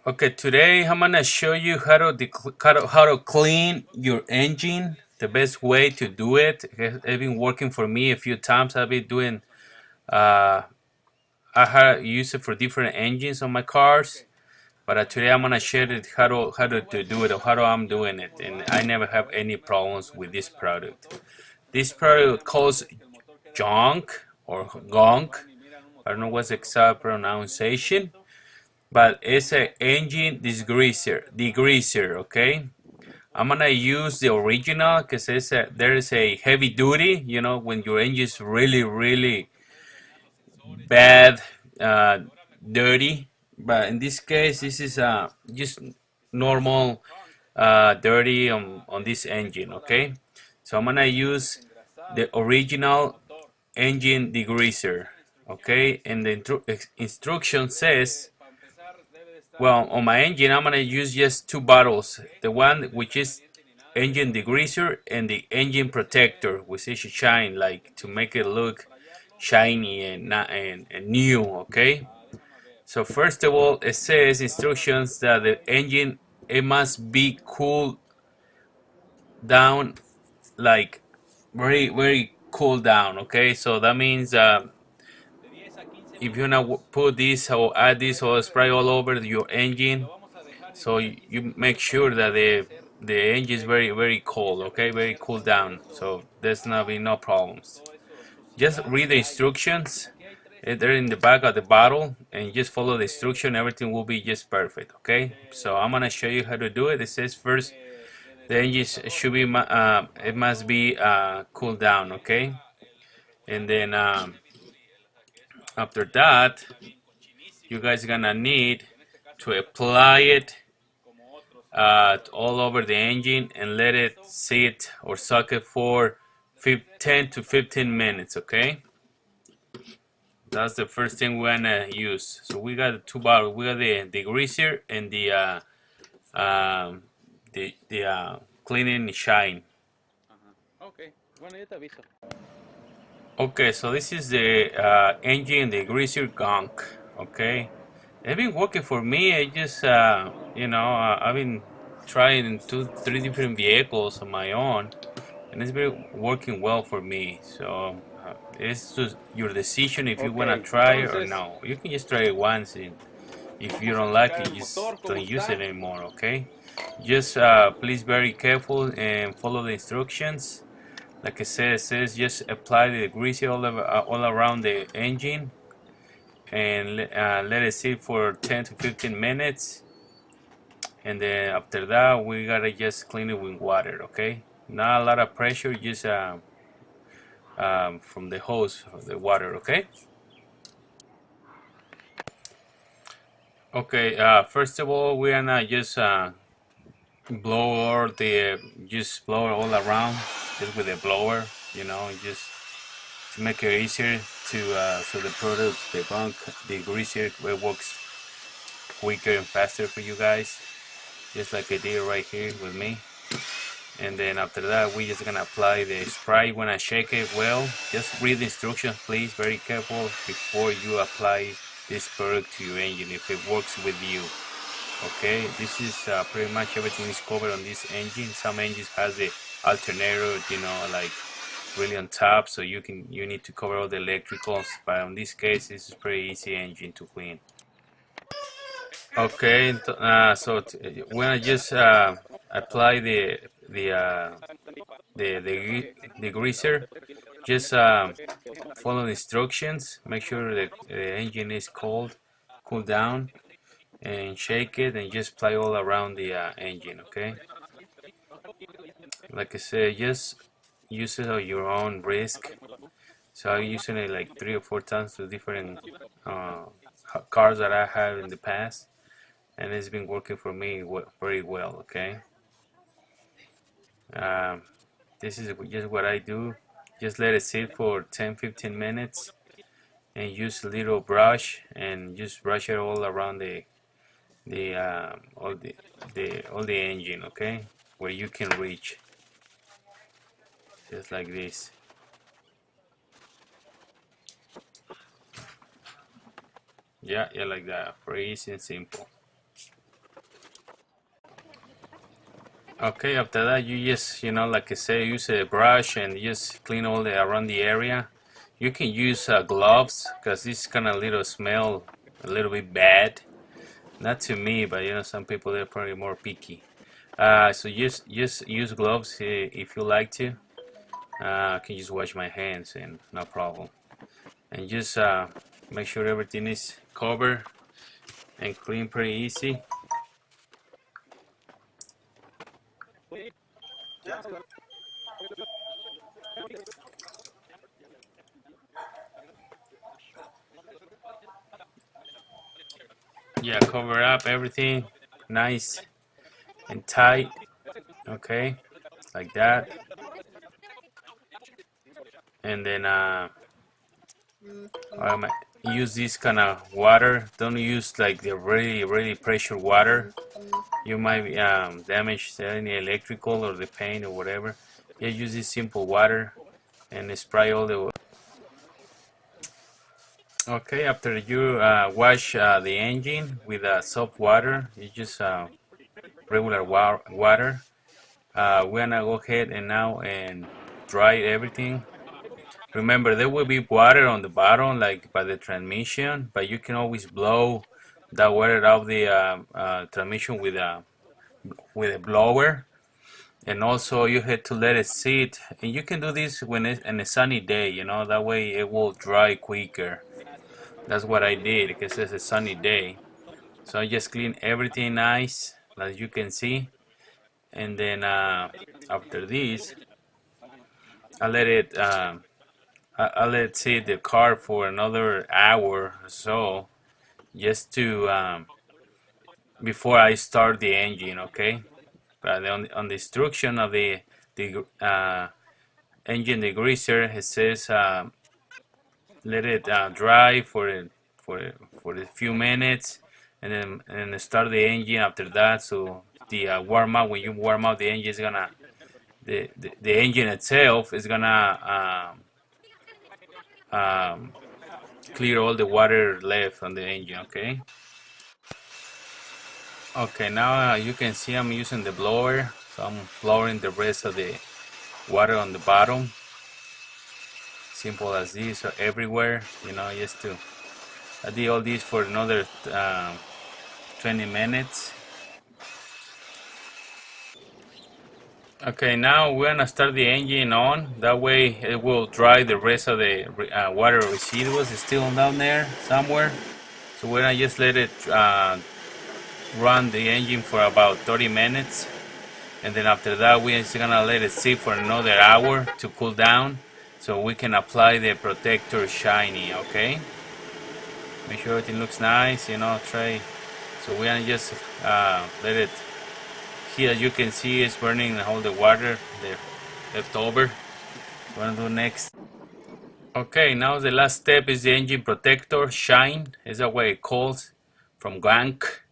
Okay, today I'm gonna show you how to clean your engine. The best way to do it. It's been working for me a few times. I've been doing. Uh, I have used it for different engines on my cars, but today I'm gonna share it how to do it or how I'm doing it, and I never have any problems with this product. This product calls Gunk or Gunk. I don't know what's the exact pronunciation, but it's an engine degreaser, okay? I'm gonna use the original because there is a heavy duty, when your engine is really, really bad, uh, dirty. But in this case, this is just normal dirty on this engine, okay? So I'm gonna use the original engine degreaser, okay? And the instruction says, well, on my engine, I'm gonna use just two bottles. The one which is engine degreaser and the engine protector, which is shine, like to make it look shiny and new. Okay. So first of all, it says instructions that the engine it must be cooled down, like very cool down. Okay. So that means if you wanna put this or add this or spray all over your engine, so you make sure that the engine is very cold, okay, very cool down, so there's not be no problems. Just read the instructions. They're in the back of the bottle, and just follow the instruction. Everything will be just perfect, okay? So I'm gonna show you how to do it. It says first the engine should be it must be cooled down, okay? And then after that, you guys gonna need to apply it all over the engine and let it sit or soak it for 10 to 15 minutes, okay? That's the first thing we're gonna use. So we got the two bottles. We got the degreaser and the cleaning shine. Okay, so this is the engine degreaser Gunk. Okay, it's been working for me. I just I've been trying three different vehicles on my own, and it's been working well for me. So it's just your decision if you wanna try it or no. You can just try it once, and if you don't like it, just don't use it anymore. Okay, just please very careful and follow the instructions. Like I said, it says just apply the grease all around the engine and let it sit for 10 to 15 minutes, and then after that we gotta just clean it with water. Okay, not a lot of pressure, just from the hose of the water. Okay. Okay, first of all we're gonna just just blow it all around just with a blower, just to make it easier to so the product, the bunk, the greaser, it works quicker and faster for you guys, just like I did right here with me. And then after that, we just gonna apply the spray. When I shake it well, just read the instructions, please, very careful before you apply this product to your engine if it works with you. Okay, this is pretty much everything is covered on this engine. Some engines has the alternator, like really on top, so you need to cover all the electricals, but in this case this is pretty easy engine to clean. Okay, so when I just apply the greaser, just follow the instructions, make sure that the engine is cool down, and shake it and just apply all around the engine. Okay, like I said, just use it at your own risk. So I'm using it like 3 or 4 times to different uh, cars that I have in the past, and it's been working for me very well. Okay, um, this is just what I do. Just let it sit for 10-15 minutes, and use a little brush and just brush it all around the all the engine. Okay, where you can reach, just like this. Yeah, like that. Very easy and simple. Okay, after that you just, like I say, use a brush and just clean all the around the area. You can use gloves because this kind of little smell a little bit bad. Not to me, but some people they're probably more picky. So just use gloves if you like to. I can just wash my hands and no problem. And just make sure everything is covered and clean pretty easy. Yeah, cover up everything nice and tight. Okay, like that. And then um, use this kind of water. Don't use like the really pressure water. You might damage any electrical or the paint or whatever. Just use this simple water and spray all the. Okay, after you wash the engine with soft water, you just regular water. We're gonna go ahead and now and dry everything. Remember, there will be water on the bottom, like by the transmission, but you can always blow that water out of the transmission with a blower. And also, you have to let it sit. And you can do this when it's in a sunny day. That way it will dry quicker. That's what I did because it's a sunny day. So I just clean everything nice, as you can see. And then after this, I let it. I let sit the car for another hour or so, just to before I start the engine. Okay, but on the instruction of the engine degreaser, it says let it dry for a few minutes, and then start the engine after that. So the warm up, when you warm up the engine, is gonna the engine itself is gonna clear all the water left on the engine. Okay. Okay, now you can see I'm using the blower, so I'm blowing the rest of the water on the bottom. Simple as this, so everywhere, just to. I did all this for another 20 minutes. Okay, now we're gonna start the engine on. That way it will dry the rest of the water residuals is still down there somewhere. So we're gonna just let it run the engine for about 30 minutes. And then after that, we're just gonna let it sit for another hour to cool down so we can apply the protector shiny. Okay, make sure everything looks nice, try. So we're gonna just let it. Here, as you can see, it's burning all the water left over. We're gonna do next. Okay, now the last step is the engine protector shine. Is that what it calls from Gunk.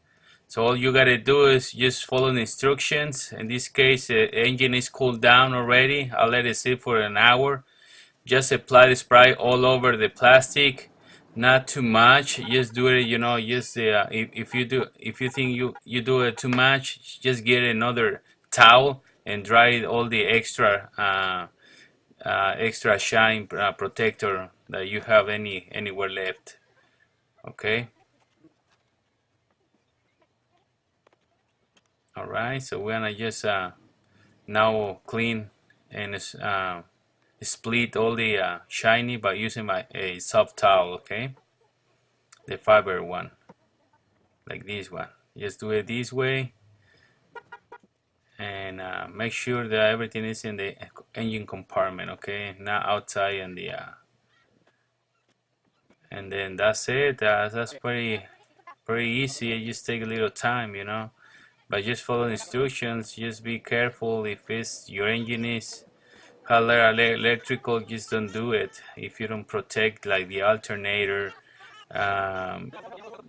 So all you gotta do is just follow the instructions. In this case, the engine is cooled down already. I'll let it sit for an hour. Just apply the spray all over the plastic, not too much. Just do it, just if you think you do it too much, just get another towel and dry all the extra shine protector that you have anywhere left. Okay. All right. So we're gonna just now clean and split all the shiny by using a soft towel. Okay, the fiber one, like this one. Just do it this way, and make sure that everything is in the engine compartment. Okay, not outside in the and then that's it. That's pretty easy. It just take a little time, but just follow instructions. Just be careful if it's your engine is electrical, just don't do it if you don't protect like the alternator, um,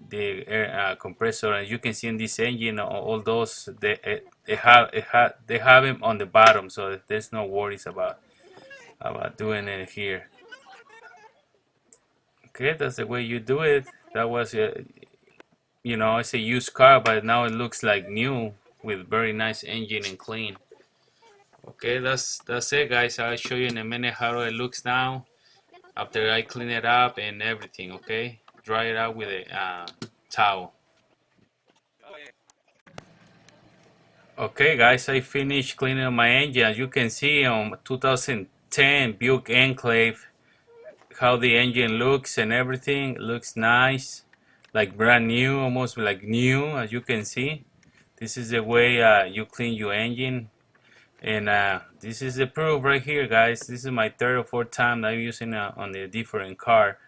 the air compressor. And you can see in this engine all those they have them on the bottom, so there's no worries about doing it here. Okay, that's the way you do it. That was it's a used car, but now it looks like new with very nice engine and clean. Okay, that's it, guys. I'll show you in a minute how it looks now after I clean it up and everything. Okay, dry it out with a towel. Okay, guys, I finished cleaning my engine. As you can see on 2010 Buick Enclave, how the engine looks and everything. It looks nice, like brand new, almost like new. As you can see, this is the way you clean your engine. And this is the proof right here, guys. This is my third or fourth time I'm using on a different car,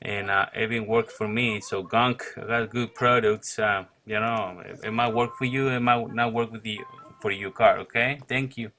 and it worked for me. So Gunk, I got good products. You know, it might work for you, it might not work with you for your car. Okay, thank you.